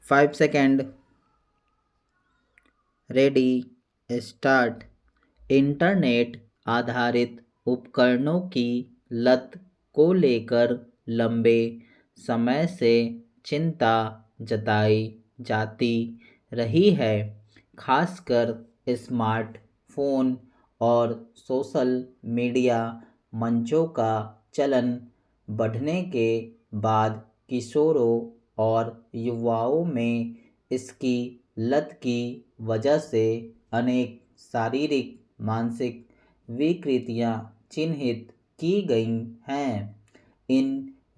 5 second. Ready, start. Internet आधारित उपकरणों की लत को लेकर लंबे समय से चिंता जताई जाती रही है। खासकर स्मार्टफ़ोन और सोशल मीडिया मंचों का चलन बढ़ने के बाद किशोरों और युवाओं में इसकी लत की वजह से अनेक शारीरिक मानसिक विकृतियां चिन्हित की गई हैं। इन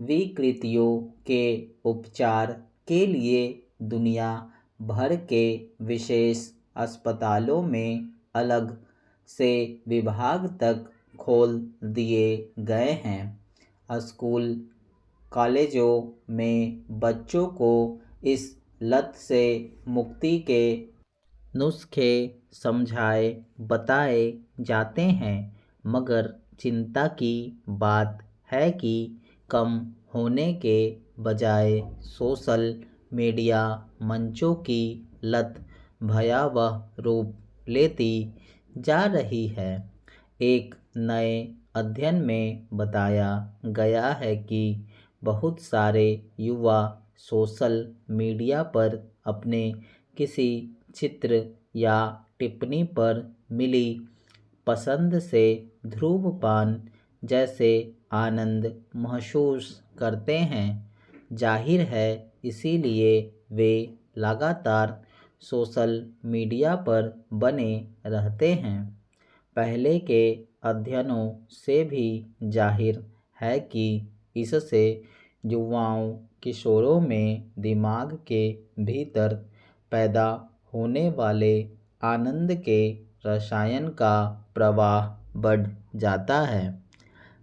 विकृतियों के उपचार के लिए दुनिया भर के विशेष अस्पतालों में अलग से विभाग तक खोल दिए गए हैं। स्कूल कॉलेजों में बच्चों को इस लत से मुक्ति के नुस्खे समझाए बताए जाते हैं, मगर चिंता की बात है कि कम होने के बजाय सोशल मीडिया मंचों की लत भयावह रूप लेती जा रही है। एक नए अध्ययन में बताया गया है कि बहुत सारे युवा सोशल मीडिया पर अपने किसी चित्र या टिप्पणी पर मिली पसंद से धूम्रपान जैसे आनंद महसूस करते हैं। जाहिर है, इसीलिए वे लगातार सोशल मीडिया पर बने रहते हैं। पहले के अध्ययनों से भी जाहिर है कि इससे युवाओं किशोरों में दिमाग के भीतर पैदा होने वाले आनंद के रसायन का प्रवाह बढ़ जाता है,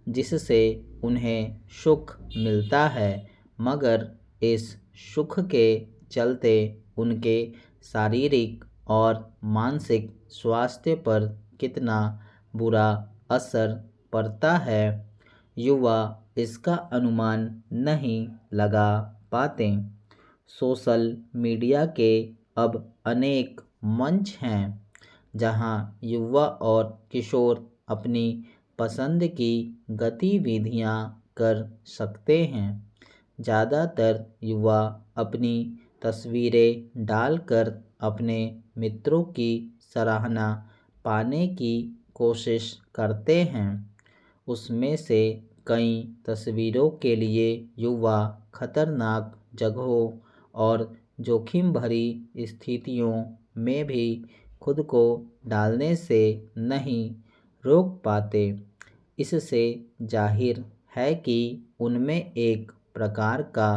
जिससे उन्हें सुख मिलता है, मगर इस सुख के चलते उनके शारीरिक और मानसिक स्वास्थ्य पर कितना बुरा असर पड़ता है, युवा इसका अनुमान नहीं लगा पाते। सोशल मीडिया के अब अनेक मंच हैं जहां युवा और किशोर अपनी पसंद की गतिविधियां कर सकते हैं। ज़्यादातर युवा अपनी तस्वीरें डालकर अपने मित्रों की सराहना पाने की कोशिश करते हैं। उसमें से कई तस्वीरों के लिए युवा खतरनाक जगहों और जोखिम भरी स्थितियों में भी खुद को डालने से नहीं रोक पाते। इससे जाहिर है कि उनमें एक प्रकार का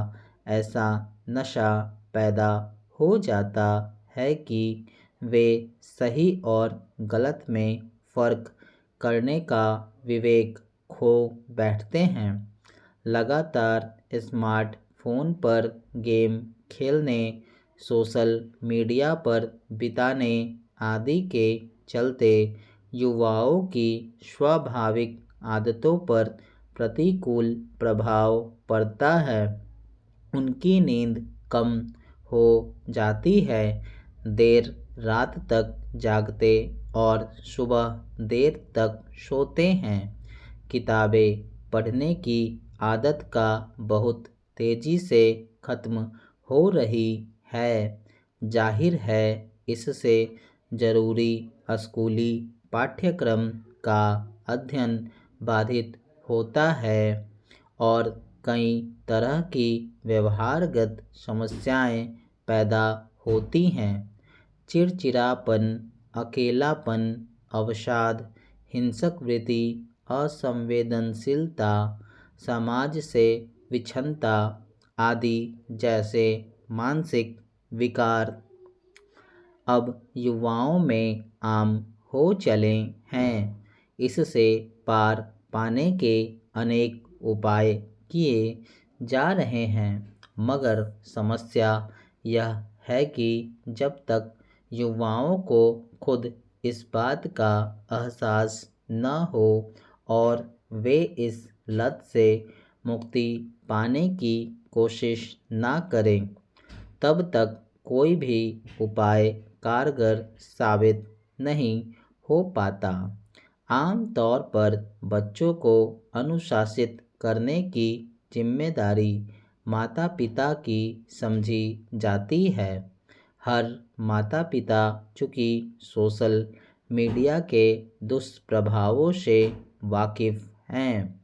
ऐसा नशा पैदा हो जाता है कि वे सही और गलत में फ़र्क करने का विवेक खो बैठते हैं। लगातार स्मार्टफ़ोन पर गेम खेलने, सोशल मीडिया पर बिताने आदि के चलते युवाओं की स्वाभाविक आदतों पर प्रतिकूल प्रभाव पड़ता है। उनकी नींद कम हो जाती है, देर रात तक जागते और सुबह देर तक सोते हैं। किताबें पढ़ने की आदत का बहुत तेज़ी से ख़त्म हो रही है। जाहिर है, इससे ज़रूरी स्कूली पाठ्यक्रम का अध्ययन बाधित होता है और कई तरह की व्यवहारगत समस्याएं पैदा होती हैं। चिड़चिड़ापन, अकेलापन, अवसाद, हिंसक वृत्ति, असंवेदनशीलता, समाज से विच्छिन्नता आदि जैसे मानसिक विकार अब युवाओं में आम हो चले हैं। इससे पार पाने के अनेक उपाय किए जा रहे हैं, मगर समस्या यह है कि जब तक युवाओं को खुद इस बात का एहसास न हो और वे इस लत से मुक्ति पाने की कोशिश न करें, तब तक कोई भी उपाय कारगर साबित नहीं हो पाता। आमतौर पर बच्चों को अनुशासित करने की जिम्मेदारी माता-पिता की समझी जाती है। हर माता-पिता चूँकि सोशल मीडिया के दुष्प्रभावों से वाकिफ़ हैं,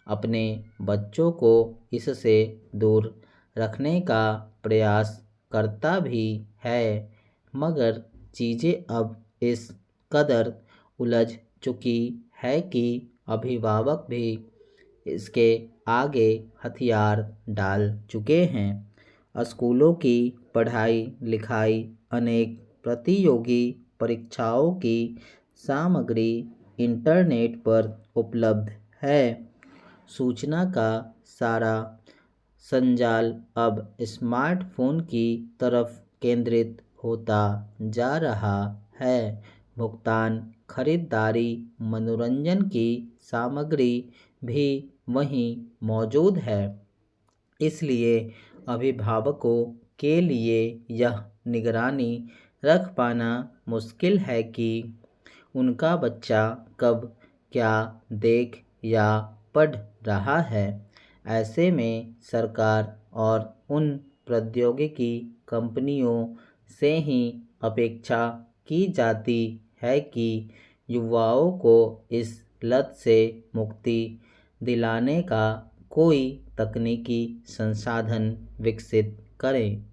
अपने बच्चों को इससे दूर रखने का प्रयास करता भी है, मगर चीज़ें अब इस कदर उलझ चुकी है कि अभिभावक भी इसके आगे हथियार डाल चुके हैं। स्कूलों की पढ़ाई लिखाई, अनेक प्रतियोगी परीक्षाओं की सामग्री इंटरनेट पर उपलब्ध है। सूचना का सारा संजाल अब स्मार्टफोन की तरफ केंद्रित होता जा रहा है। भुगतान, खरीदारी, मनोरंजन की सामग्री भी वहीं मौजूद है। इसलिए अभिभावकों के लिए यह निगरानी रख पाना मुश्किल है कि उनका बच्चा कब क्या देख या पढ़ रहा है। ऐसे में सरकार और उन प्रौद्योगिकी कंपनियों से ही अपेक्षा की जाती है कि युवाओं को इस लत से मुक्ति दिलाने का कोई तकनीकी संसाधन विकसित करें।